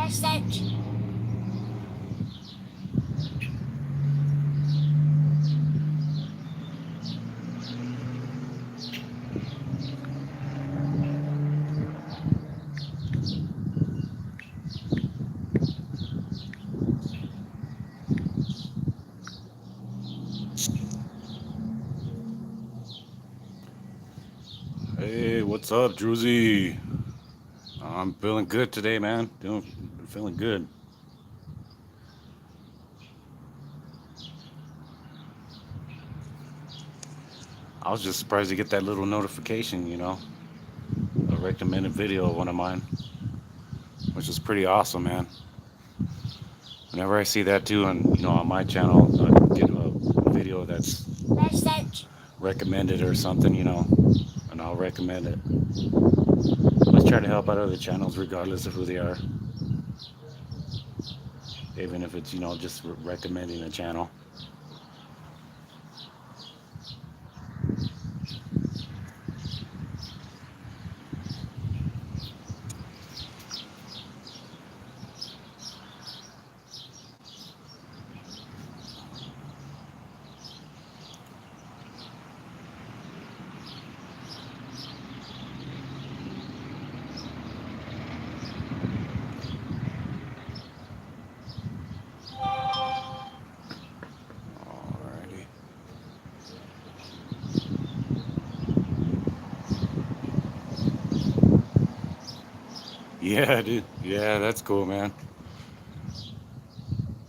Message. Hey, what's up, Druzy? I'm feeling good today, man. Feeling good. I was just surprised to get that little notification, a recommended video of one of mine, which is pretty awesome, man. Whenever I see that too, on my channel, I get a video that's Message. recommended or something, and I'll recommend it. Let's try to help out other channels, regardless of who they are, even if it's just recommending a channel. Alrighty. Yeah, dude. Yeah, that's cool, man.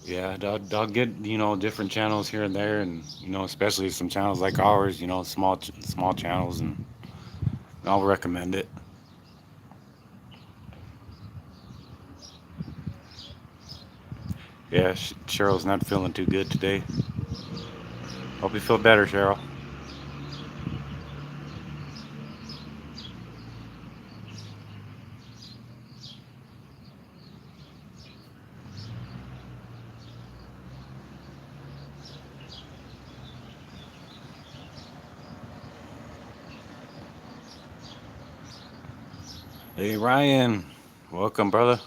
Yeah, I'll get different channels here and there, and especially some channels like ours, small channels, and I'll recommend it. Yeah, Cheryl's not feeling too good today. Hope you feel better, Cheryl. Hey Ryan, welcome, brother.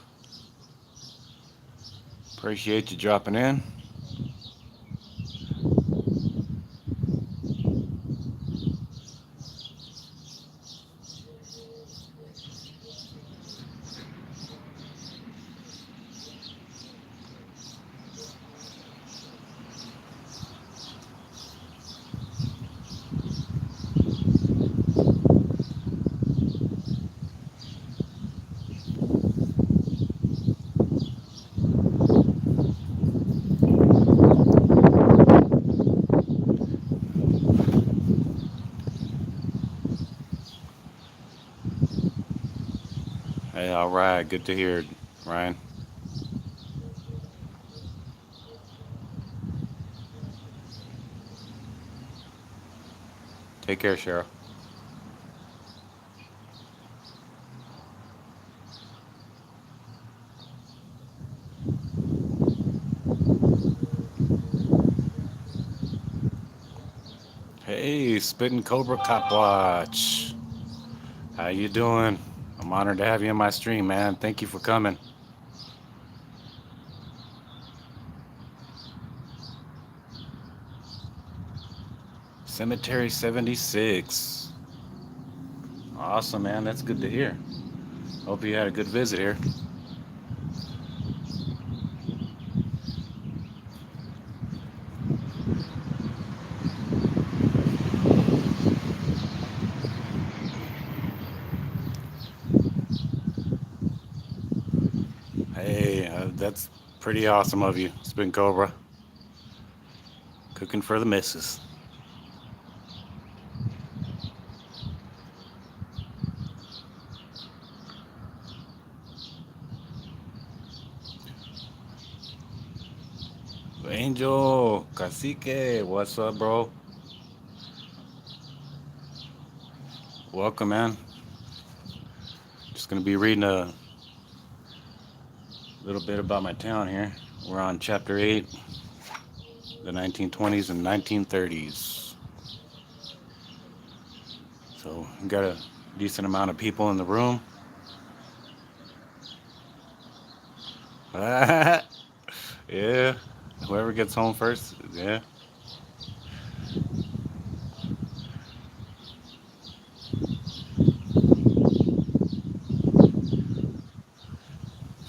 Appreciate you dropping in. Hey, all right, good to hear it, Ryan. Take care, Cheryl. Hey, Spitting Cobra Cop Watch. How you doing? I'm honored to have you in my stream, man. Thank you for coming. Cemetery 76. Awesome, man. That's good to hear. Hope you had a good visit here. Hey, that's pretty awesome of you, Spin Cobra. Cooking for the missus. Angel, Cacique, what's up, bro? Welcome, man. Just gonna be reading a little bit about my town here. We're on chapter 8, the 1920s and 1930s. So, we got a decent amount of people in the room. Yeah. Whoever gets home first. Yeah.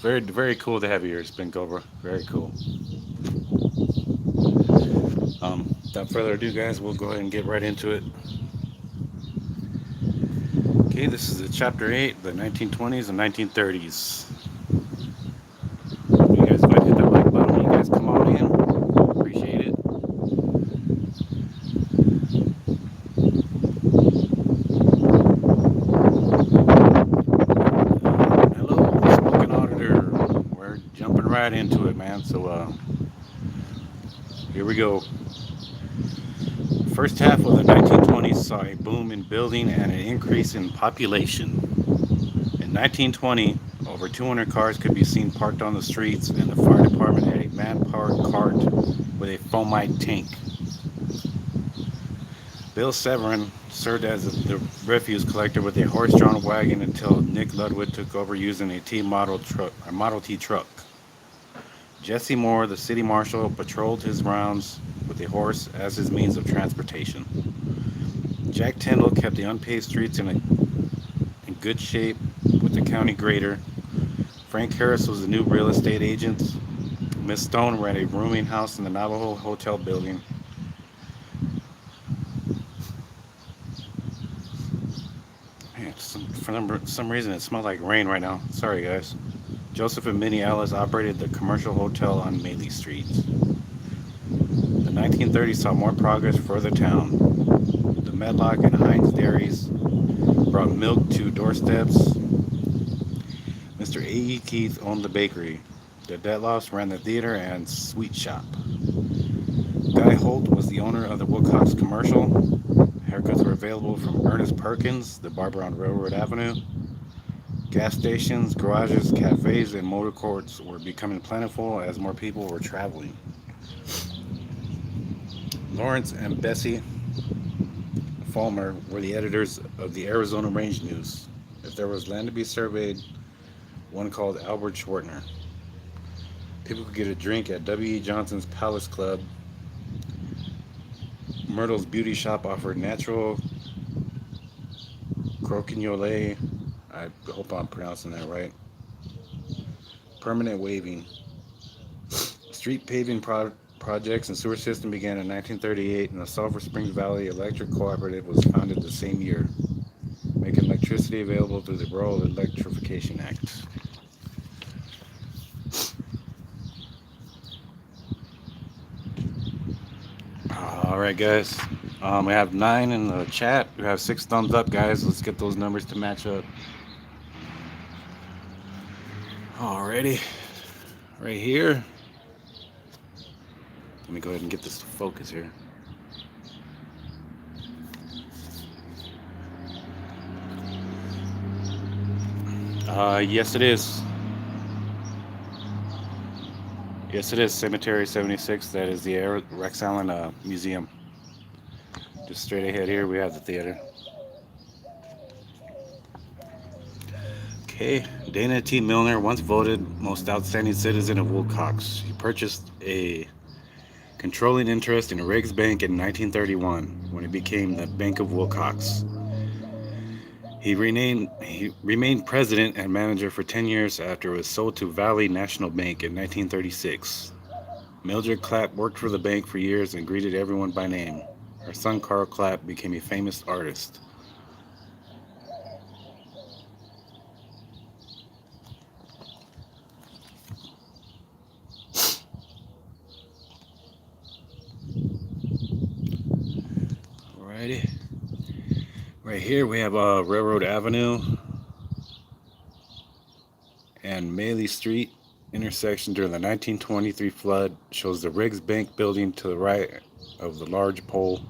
Very, very cool to have you here, Spin Cobra. Very cool. Without further ado, guys, we'll go ahead and get right into it. Okay, this is the chapter 8, the 1920s and 1930s. You guys go ahead and hit that like button when you guys come on in. Appreciate it. Hello, smoking auditor. We're jumping right into it, man. So, here we go. First half of the 1920s saw a boom in building and an increase in population. In 1920, over 200 cars could be seen parked on the streets, and the fire department had a man-powered cart with a foamite tank. Bill Severin served as the refuse collector with a horse-drawn wagon until Nick Ludwig took over using a Model T truck. Jesse Moore, the city marshal, patrolled his rounds with a horse as his means of transportation. Jack Tyndall kept the unpaved streets in good shape with the county grader. Frank Harris was the new real estate agent. Miss Stone ran a rooming house in the Navajo Hotel building. Man, for some reason it smelled like rain right now. Sorry, guys. Joseph and Minnie Ellis operated the commercial hotel on Maley Street. The 1930s saw more progress further down. The Medlock and Heinz dairies brought milk to doorsteps. Mr. A.E. Keith owned the bakery. The Detlofs ran the theater and sweet shop. Guy Holt was the owner of the Wilcox commercial. Haircuts were available from Ernest Perkins, the barber on Railroad Avenue. Gas stations, garages, cafes, and motor courts were becoming plentiful as more people were traveling. Lawrence and Bessie Falmer were the editors of the Arizona Range News. If there was land to be surveyed, one called Albert Schwartner. People could get a drink at W.E. Johnson's Palace Club. Myrtle's Beauty Shop offered natural croquignole. I hope I'm pronouncing that right. Permanent waving. Street paving projects and sewer system began in 1938, and the Sulphur Springs Valley Electric Cooperative was founded the same year, making electricity available through the Rural Electrification Act. All right, guys. We have 9 in the chat. We have 6 thumbs up, guys. Let's get those numbers to match up. Alrighty. Right here. Let me go ahead and get this to focus here. Yes, it is. Yes, it is. Cemetery 76. That is the Rex Allen Museum. Just straight ahead here, we have the theater. Okay. Dana T. Milner once voted most outstanding citizen of Wilcox. He purchased a controlling interest in Briggs Bank in 1931 when it became the Bank of Wilcox. He remained president and manager for 10 years after it was sold to Valley National Bank in 1936. Mildred Clapp worked for the bank for years and greeted everyone by name. Her son Carl Clapp became a famous artist. Alrighty. Right here we have Railroad Avenue and Maley Street intersection during the 1923 flood. Shows the Briggs Bank building to the right of the large pole.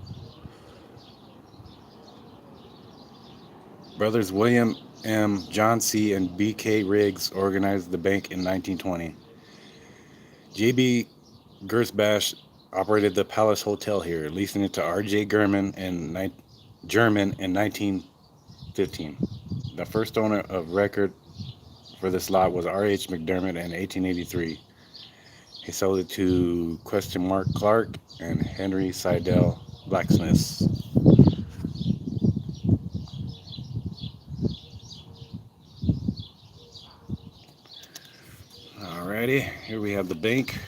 Brothers William M., John C., and B.K. Riggs organized the bank in 1920. J.B. Gersbach operated the Palace Hotel here, leasing it to R.J. German in 1915. The first owner of record for this lot was R.H. McDermott in 1883. He sold it to Clark and Henry Seidel blacksmiths. Alrighty, here we have the bank.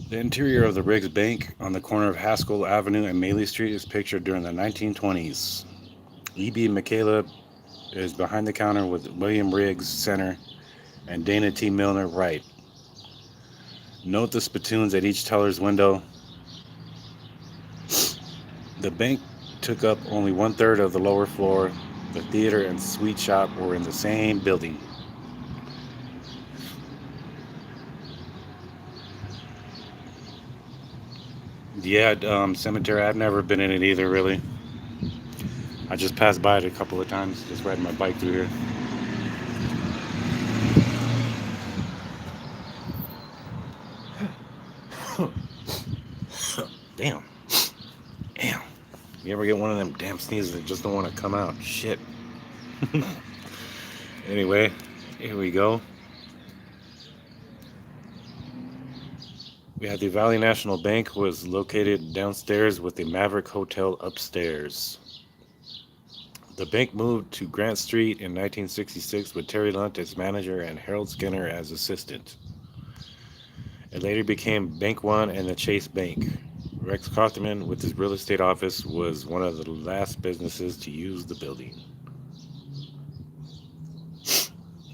The interior of the Briggs Bank on the corner of Haskell Avenue and Maley Street is pictured during the 1920s. E.B. McCaleb is behind the counter with William Briggs center and Dana T. Milner right. Note the spittoons at each teller's window. The bank took up only 1/3 of the lower floor. The theater and sweet shop were in the same building. Yeah, cemetery, I've never been in it either, really. I just passed by it a couple of times, just riding my bike through here. Damn. Damn. You ever get one of them damn sneezes that just don't want to come out? Shit. Anyway, here we go. We had the Valley National Bank was located downstairs with the Maverick Hotel upstairs. The bank moved to Grant Street in 1966 with Terry Lunt as manager and Harold Skinner as assistant. It later became Bank One and the Chase Bank. Rex Cotherman, with his real estate office, was one of the last businesses to use the building.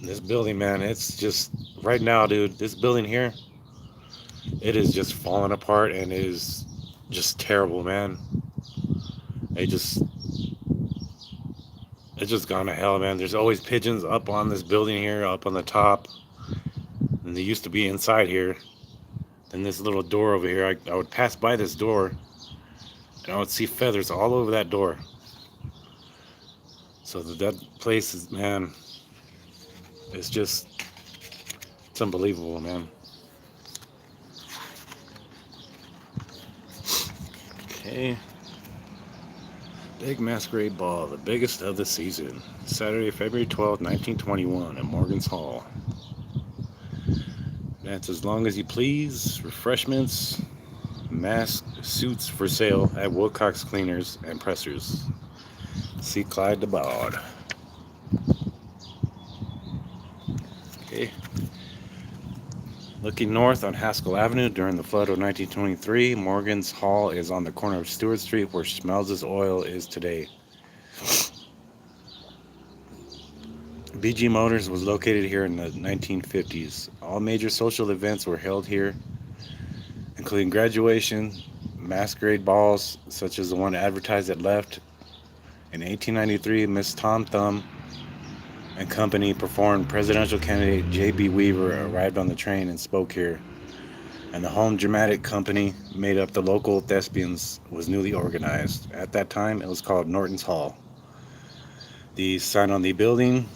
This building, man, it's just, right now, dude, this building here, it is just falling apart and it is just terrible, man. It's just gone to hell, man. There's always pigeons up on this building here, up on the top. And they used to be inside here. Then this little door over here, I would pass by this door and I would see feathers all over that door. So that place is, man, it's unbelievable, man. Okay. Big Masquerade Ball, the biggest of the season. Saturday, February 12th, 1921 at Morgan's Hall. Dance as long as you please. Refreshments. Mask suits for sale at Wilcox Cleaners and Pressers. See Clyde the Bard. Okay. Looking north on Haskell Avenue during the flood of 1923, Morgan's Hall is on the corner of Stewart Street where Schmelz's Oil is today. BG Motors was located here in the 1950s. All major social events were held here, including graduation, masquerade balls, such as the one advertised at Left. In 1893, Miss Tom Thumb and company performed. Presidential candidate J.B. Weaver arrived on the train and spoke here. And the Home Dramatic Company, made up the local thespians, was newly organized. At that time, it was called Norton's Hall. The sign on the building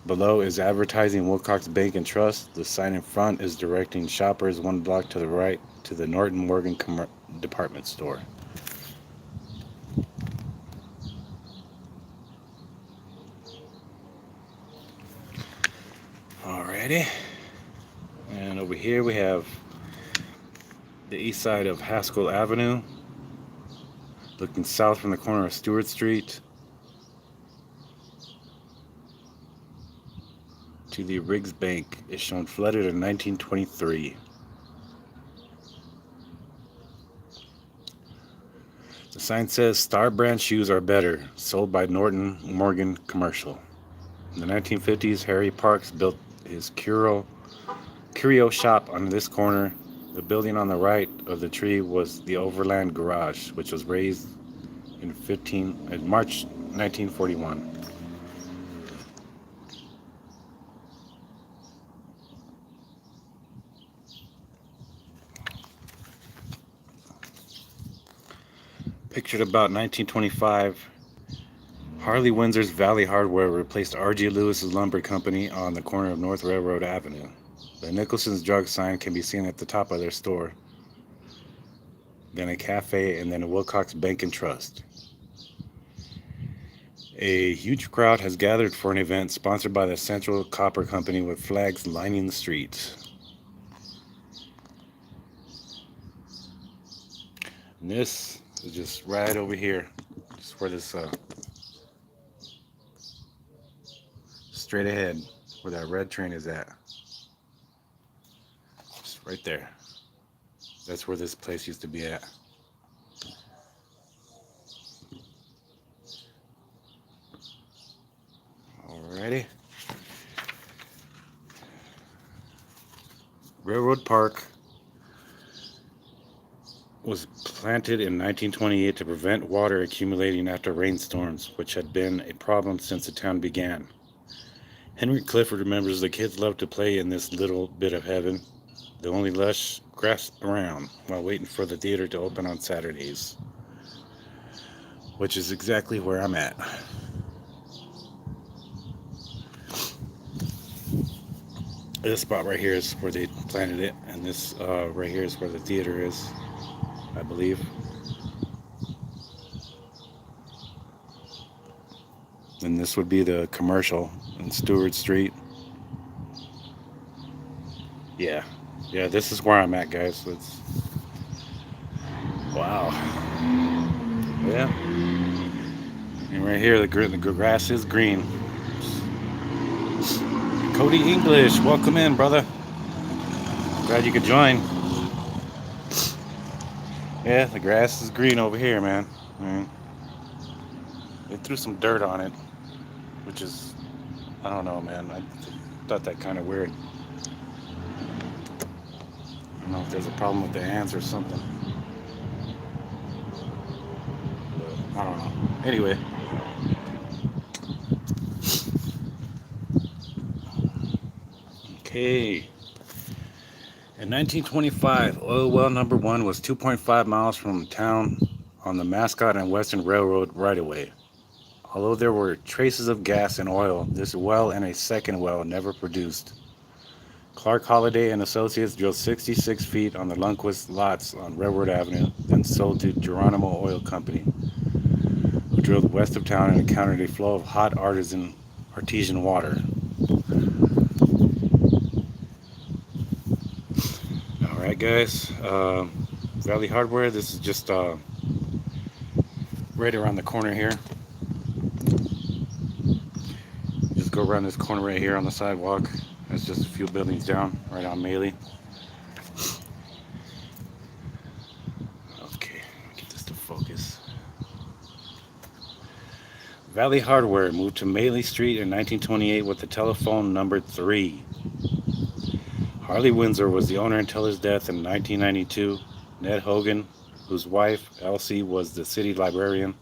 below is advertising Wilcox Bank and Trust. The sign in front is directing shoppers one block to the right to the Norton Morgan department store. Alrighty. And over here we have the east side of Haskell Avenue, looking south from the corner of Stewart Street to the Briggs Bank is shown flooded in 1923. The sign says Star Brand shoes are better, sold by Norton Morgan Commercial. In the 1950s, Harry Parks built his curio shop on this corner. The building on the right of the tree was the Overland Garage, which was raised in March 1941. Pictured about 1925, Harley Windsor's Valley Hardware replaced R.G. Lewis's Lumber Company on the corner of North Railroad Avenue. The Nicholson's drug sign can be seen at the top of their store. Then a cafe, and then a Wilcox Bank and Trust. A huge crowd has gathered for an event sponsored by the Central Copper Company with flags lining the streets. And this is just right over here. Just where this, straight ahead, where that red train is at. Just right there. That's where this place used to be at. Alrighty. Railroad Park was planted in 1928 to prevent water accumulating after rainstorms, which had been a problem since the town began. Henry Clifford remembers the kids loved to play in this little bit of heaven, the only lush grass around, while waiting for the theater to open on Saturdays, which is exactly where I'm at. This spot right here is where they planted it, and this right here is where the theater is, I believe. And this would be the commercial in Stewart Street. Yeah, this is where I'm at, guys. It's wow. Yeah, and right here the grass is green. Cody English, welcome in, brother. Glad you could join. Yeah, the grass is green over here, man. They threw some dirt on it, which is, I don't know, man. I thought that kind of weird. I don't know if there's a problem with the ants or something. But I don't know. Anyway. Okay. In 1925, oil well number 1 was 2.5 miles from town on the Mascot and Western Railroad right-of-way. Although there were traces of gas and oil, this well and a second well never produced. Clark Holiday and Associates drilled 66 feet on the Lundquist lots on Railroad Avenue, then sold to Geronimo Oil Company, who drilled west of town and encountered a flow of hot artesian water. Alright guys, Valley Hardware, this is just right around the corner here. Just go around this corner right here on the sidewalk. It's just a few buildings down, right on Maley. Okay, get this to focus. Valley Hardware moved to Maley Street in 1928 with the telephone number 3. Harley Windsor was the owner until his death in 1992. Ned Hogan, whose wife, Elsie, was the city librarian,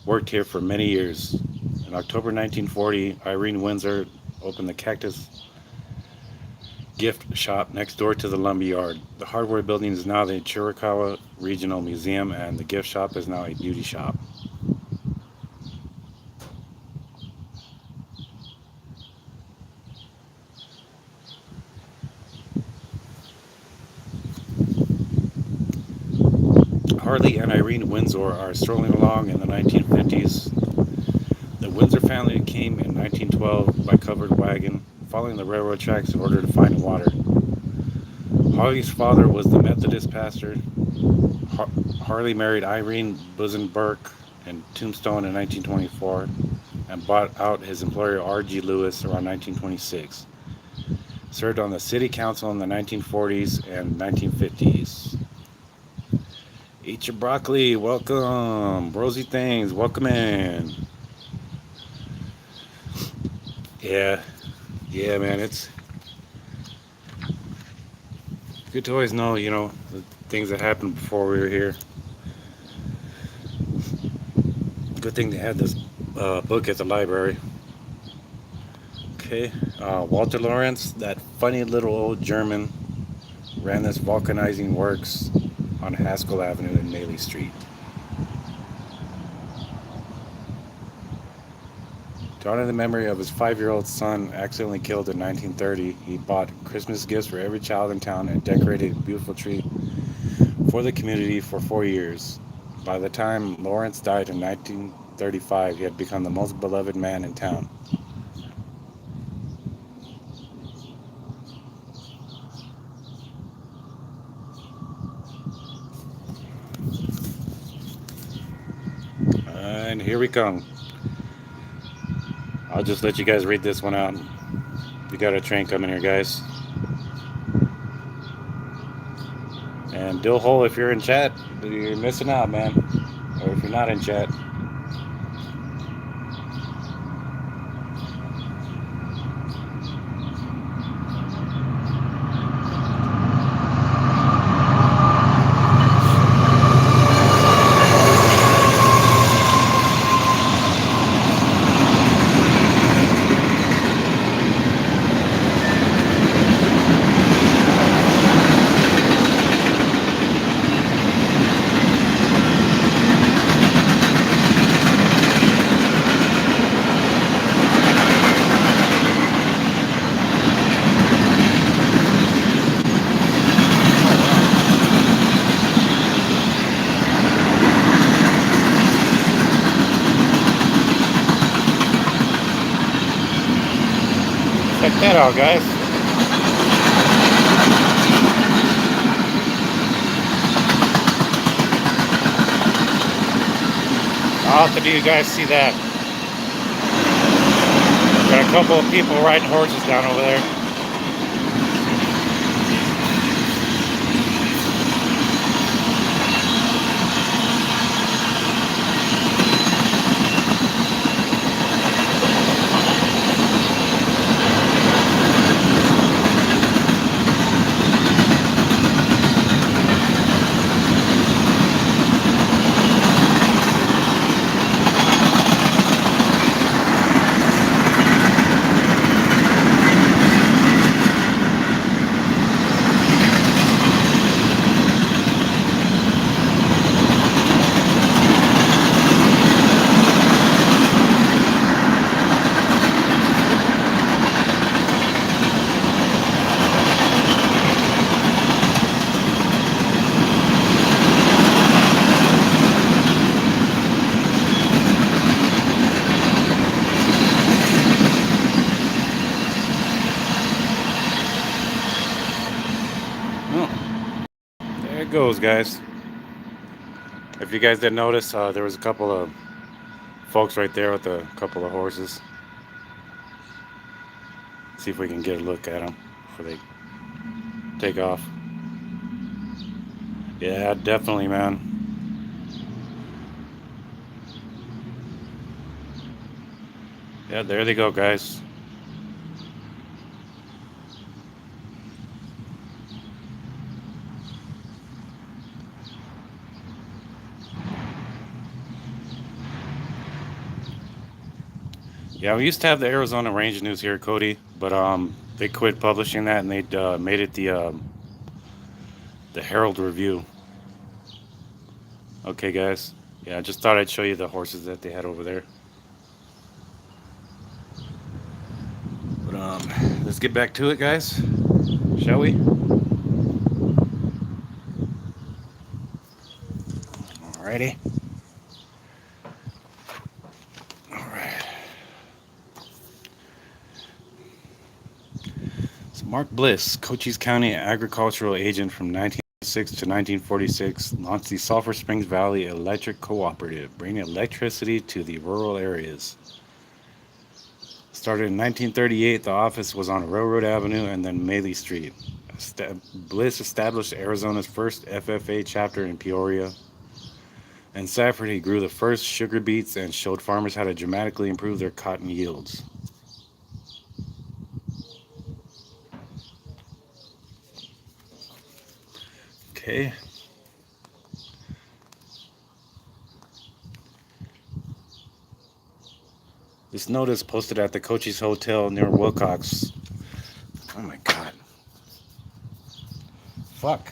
worked here for many years. In October 1940, Irene Windsor opened the Cactus gift shop next door to the lumber yard. The hardware building is now the Chiricahua Regional Museum, and the gift shop is now a beauty shop. Harley and Irene Windsor are strolling along in the 1950s. The Windsor family came in 1912 by covered wagon, following the railroad tracks in order to find water. Harley's father was the Methodist pastor. Harley married Irene Buzen Burke in Tombstone in 1924 and bought out his employer R.G. Lewis around 1926. Served on the city council in the 1940s and 1950s. Eat your broccoli, welcome. Rosie Things, welcome in. Yeah, man, it's good to always know, the things that happened before we were here. Good thing they had this book at the library. Okay, Walter Lawrence, that funny little old German, ran this vulcanizing works on Haskell Avenue and Maley Street. To honor the memory of his 5-year-old son accidentally killed in 1930, he bought Christmas gifts for every child in town and decorated a beautiful tree for the community for 4 years. By the time Lawrence died in 1935, he had become the most beloved man in town. And here we come. I'll just let you guys read this one out. We got a train coming here, guys. And Dill Hole, if you're in chat, you're missing out, man. Or if you're not in chat. Check that out, guys. How often do you guys see that? Got a couple of people riding horses down over there. There it goes, guys. If you guys didn't notice, there was a couple of folks right there with a couple of horses. See if we can get a look at them before they take off. Yeah, definitely, man. Yeah, there they go, guys. Yeah, we used to have the Arizona Range News here, Cody, but they quit publishing that and they made it the Herald Review. Okay, guys. Yeah, I just thought I'd show you the horses that they had over there. But let's get back to it, guys. Shall we? Alrighty. All right. So Mark Bliss, Cochise County agricultural agent from 1906 to 1946, launched the Sulphur Springs Valley Electric Cooperative, bringing electricity to the rural areas. Started in 1938, the office was on Railroad Avenue and then Maley Street. Bliss established Arizona's first FFA chapter in Peoria. In Safford, he grew the first sugar beets and showed farmers how to dramatically improve their cotton yields. Okay. This notice posted at the Cochise Hotel near Wilcox. Oh my god. Fuck.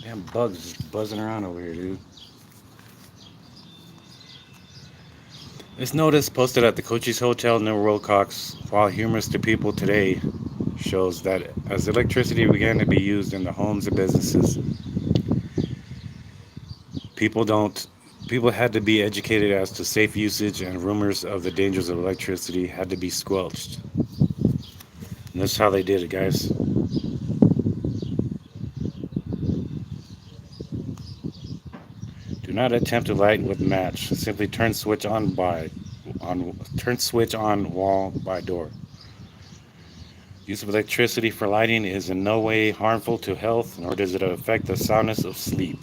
Damn bugs just buzzing around over here, dude. This notice posted at the Cochise Hotel near Wilcox, while humorous to people today, shows that as electricity began to be used in the homes and businesses, people don't People had to be educated as to safe usage, and rumors of the dangers of electricity had to be squelched. And that's how they did it, guys. Do not attempt to light with match. Simply turn switch on wall by door. Use of electricity for lighting is in no way harmful to health, nor does it affect the soundness of sleep.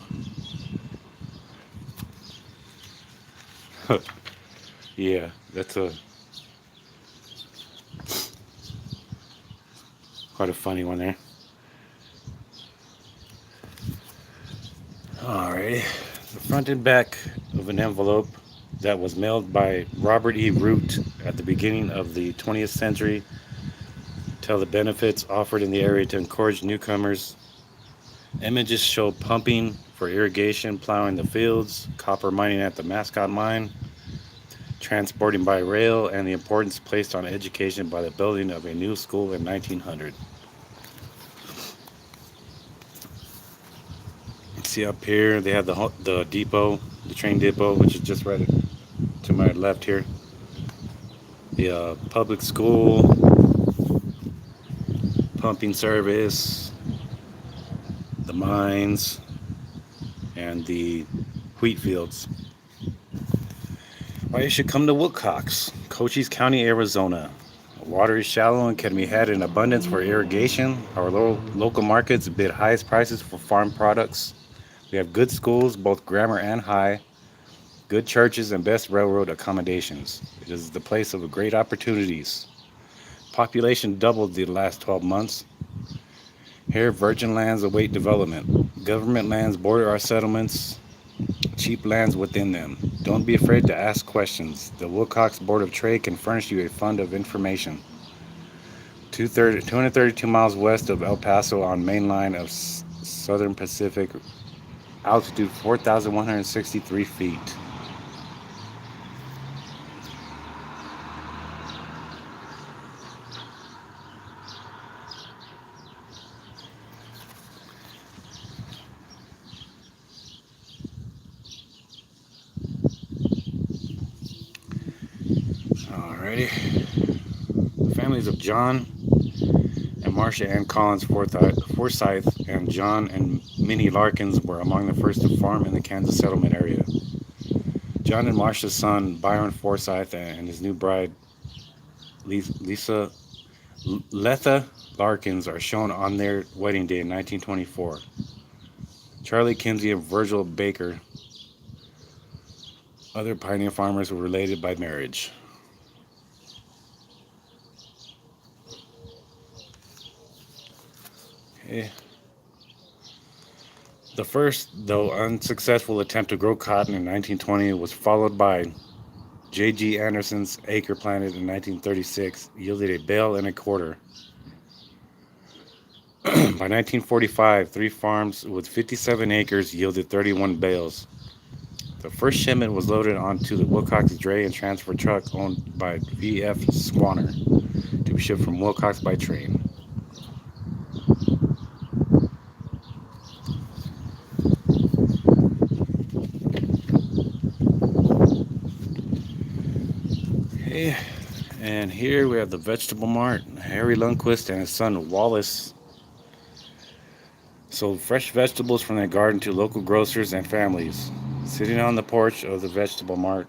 Yeah, that's a quite a funny one there. Alrighty. The front and back of an envelope that was mailed by Robert E. Root at the beginning of the 20th century tell the benefits offered in the area to encourage newcomers. Images show pumping for irrigation, plowing the fields, copper mining at the Mascot Mine, transporting by rail, and the importance placed on education by the building of a new school in 1900. See up here, they have the depot, the train depot, which is just right to my left here. The public school, pumping service, the mines, and the wheat fields. Why you should come to Wilcox, Cochise County, Arizona. Water is shallow and can be had in abundance for irrigation. Our local markets bid highest prices for farm products. We have good schools, both grammar and high, good churches, and best railroad accommodations. It is the place of great opportunities. Population doubled the last 12 months. Here, virgin lands await development. Government lands border our settlements, cheap lands within them. Don't be afraid to ask questions. The Wilcox Board of Trade can furnish you a fund of information. 232 miles west of El Paso on main line of Southern Pacific, altitude 4,163 feet. Alrighty. The families of John and Marcia Ann Collins Forsyth and John and Minnie Larkins were among the first to farm in the Kansas settlement area. John and Marcia's son Byron Forsyth and his new bride Letha Larkins are shown on their wedding day in 1924. Charlie Kinsey and Virgil Baker, other pioneer farmers, were related by marriage. Okay. The first, though unsuccessful, attempt to grow cotton in 1920 was followed by J.G. Anderson's acre planted in 1936 yielded a bale and a quarter. By 1945, 3 farms with 57 acres yielded 31 bales. The first shipment was loaded onto the Wilcox dray and transfer truck owned by V.F. Swanner to be shipped from Wilcox by train. Okay, and here we have the vegetable mart. Harry Lundquist and his son Wallace sold fresh vegetables from their garden to local grocers and families. Sitting on the porch of the vegetable mart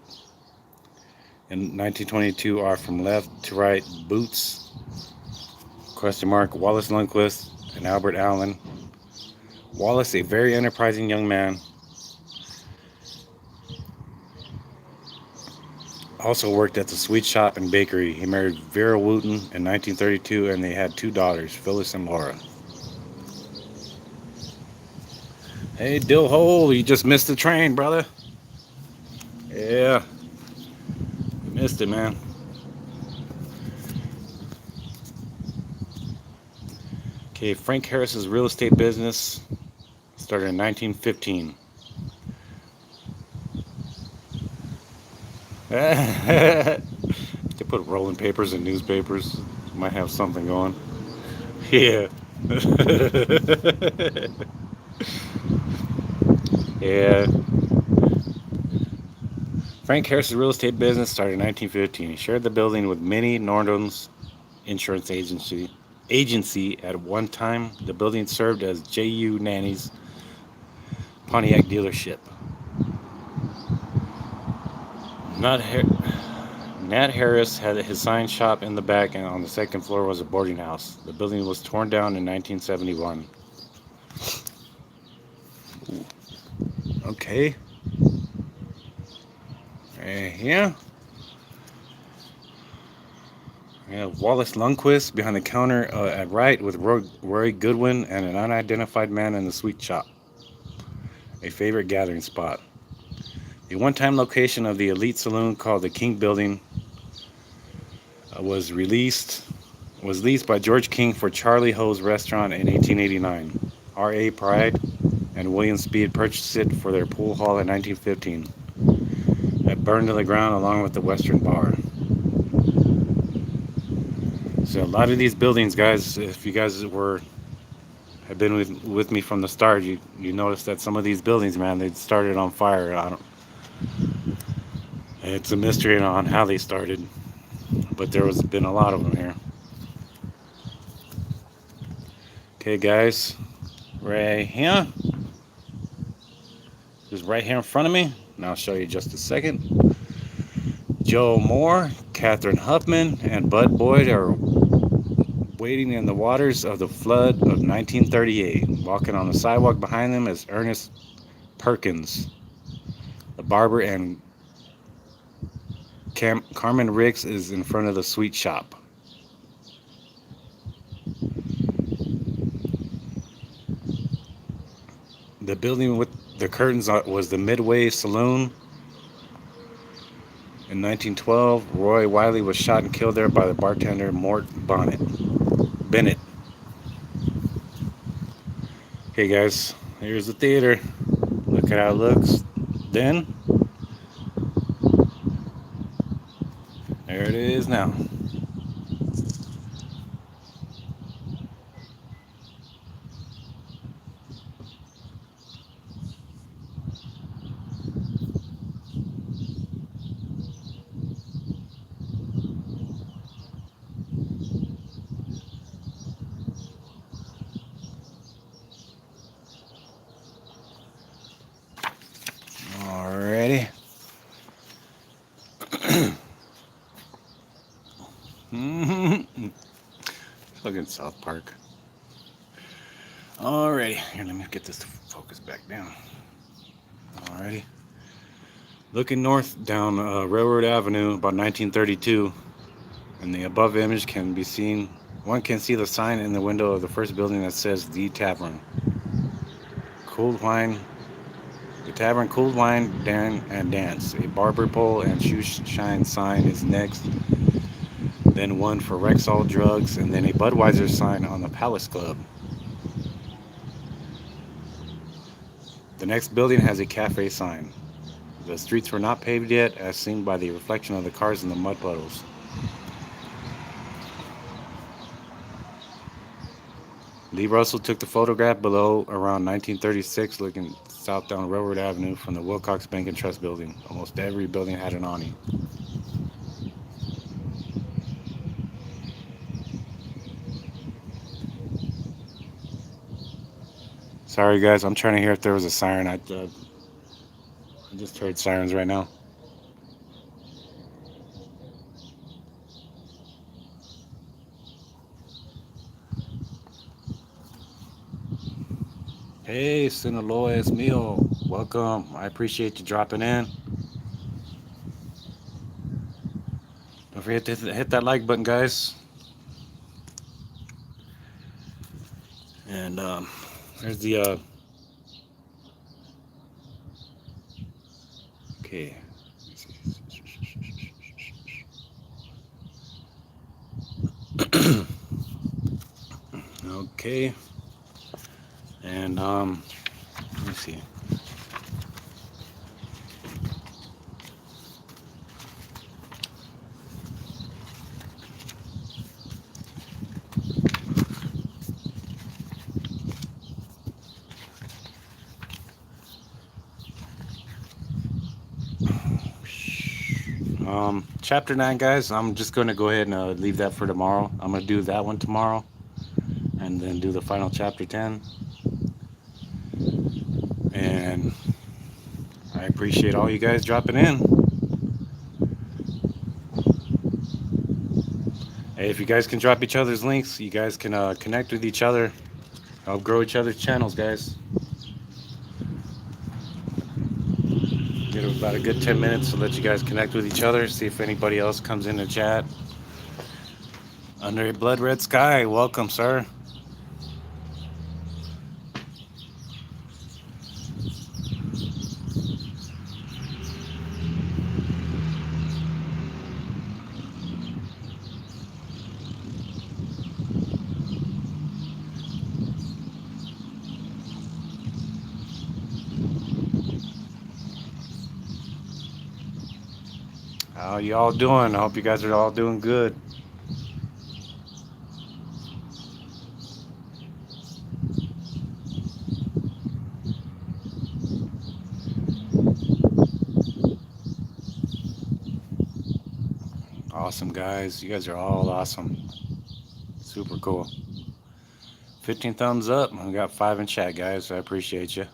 in 1922 are from left to right Boots, Wallace Lundquist, and Albert Allen. Wallace, a very enterprising young man, also worked at the sweet shop and bakery. He married Vera Wooten in 1932 and they had 2 daughters, Phyllis and Laura. Hey, Dill Hole, you just missed the train, brother. Yeah, you missed it, man. Okay, Frank Harris's real estate business started in 1915. They put rolling papers in newspapers. Might have something going. Yeah. Yeah. Frank Harris's real estate business started in 1915. He shared the building with Minnie Norton's insurance agency at one time. The building served as J.U. Nanny's Pontiac dealership. Not Nat Harris had his sign shop in the back, and on the second floor was a boarding house. The building was torn down in 1971. Okay. Yeah. Yeah, Wallace Lundquist behind the counter at right with Roy Goodwin and an unidentified man in the sweet shop, a favorite gathering spot. The one-time location of the elite saloon called the King Building was leased by George King for Charlie Ho's restaurant in 1889. R.A. Pride and William Speed purchased it for their pool hall in 1915. It burned to the ground along with the Western Bar. So a lot of these buildings, guys, if you guys have been with me from the start, you notice that some of these buildings, man, they started on fire. It's a mystery on how they started, but there has been a lot of them here. Okay, guys, right here, just right here in front of me, and I'll show you just a second. Joe Moore, Catherine Huffman, and Bud Boyd are wading in the waters of the flood of 1938. Walking on the sidewalk behind them is Ernest Perkins, the barber, and Carmen Riggs is in front of the sweet shop. The building with the curtains was the Midway Saloon. In 1912, Roy Wiley was shot and killed there by the bartender Mart Bennett. Okay, guys, here's the theater. Look at how it looks then. There it is now. Alrighty. Look at South Park. Alrighty, here, let me get this to focus back down. Alrighty. Looking north down Railroad Avenue, about 1932, and the above image can be seen. One can see the sign in the window of the first building that says The Tavern. The tavern, cooled wine, and dance. A barber pole and shoe shine sign is next. Then one for Rexall Drugs, and then a Budweiser sign on the Palace Club. The next building has a cafe sign. The streets were not paved yet, as seen by the reflection of the cars in the mud puddles. Lee Russell took the photograph below around 1936, looking south down Railroad Avenue from the Wilcox Bank and Trust building. Almost every building had an awning. Sorry, guys, I'm trying to hear if there was a siren. I just heard sirens right now. Hey, Sinaloa es mío. Welcome. I appreciate you dropping in. Don't forget to hit that like button, guys. And there's the okay. Okay. And let me see. Chapter 9, guys, I'm just going to go ahead and leave that for tomorrow. I'm going to do that one tomorrow and then do the final chapter 10. And I appreciate all you guys dropping in. Hey, if you guys can drop each other's links, you guys can connect with each other, help grow each other's channels, guys. Get about a good 10 minutes to let you guys connect with each other, see if anybody else comes in the chat. Under a blood red sky, welcome, sir. How y'all doing? I hope you guys are all doing good. Awesome, guys. You guys are all awesome. Super cool. 15 thumbs up. We got 5 in chat, guys. I appreciate you.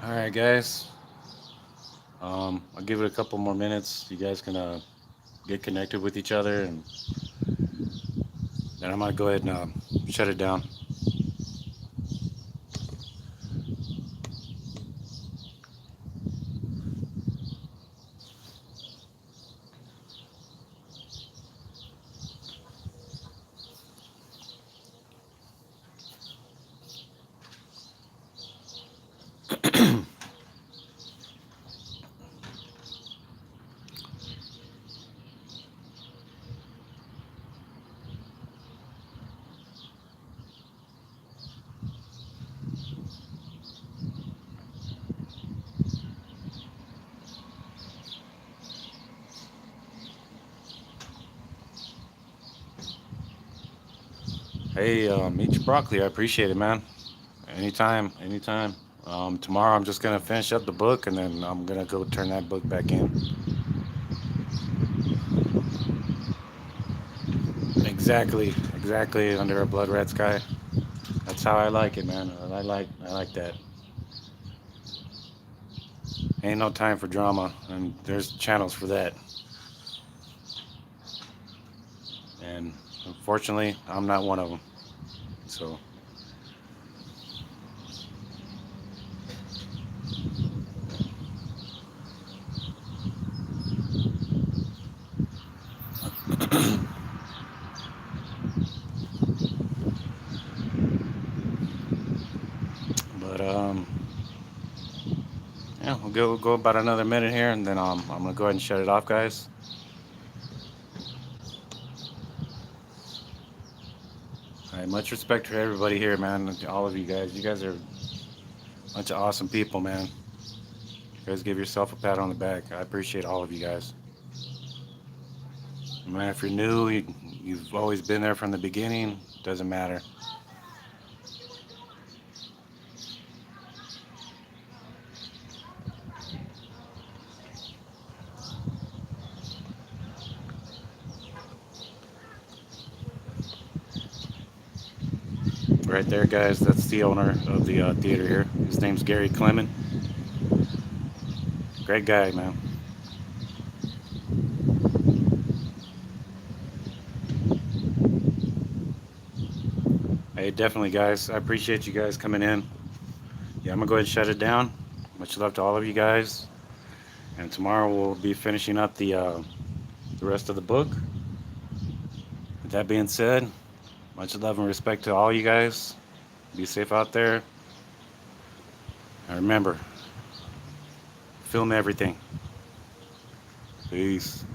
All right, guys. I'll give it a couple more minutes. You guys can get connected with each other, and then I'm gonna go ahead and shut it down. Hey, meet your broccoli. I appreciate it, man. Anytime, anytime. Tomorrow I'm just gonna finish up the book, and then I'm gonna go turn that book back in. Exactly, exactly. Under a blood red sky. That's how I like it, man. I like that. Ain't no time for drama, and there's channels for that. And unfortunately, I'm not one of them. So. But yeah, we'll go about another minute here, and then I'm gonna go ahead and shut it off, guys. All right, much respect for everybody here, man. All of you guys. You guys are a bunch of awesome people, man. You guys give yourself a pat on the back. I appreciate all of you guys. Man, if you're new, you've always been there from the beginning. Doesn't matter. Right there, guys. That's the owner of the theater here. His name's Gary Clement. Great guy, man. Hey, definitely, guys. I appreciate you guys coming in. Yeah, I'm gonna go ahead and shut it down. Much love to all of you guys. And tomorrow we'll be finishing up the rest of the book. With that being said, much love and respect to all you guys. Be safe out there. And remember, film everything. Peace.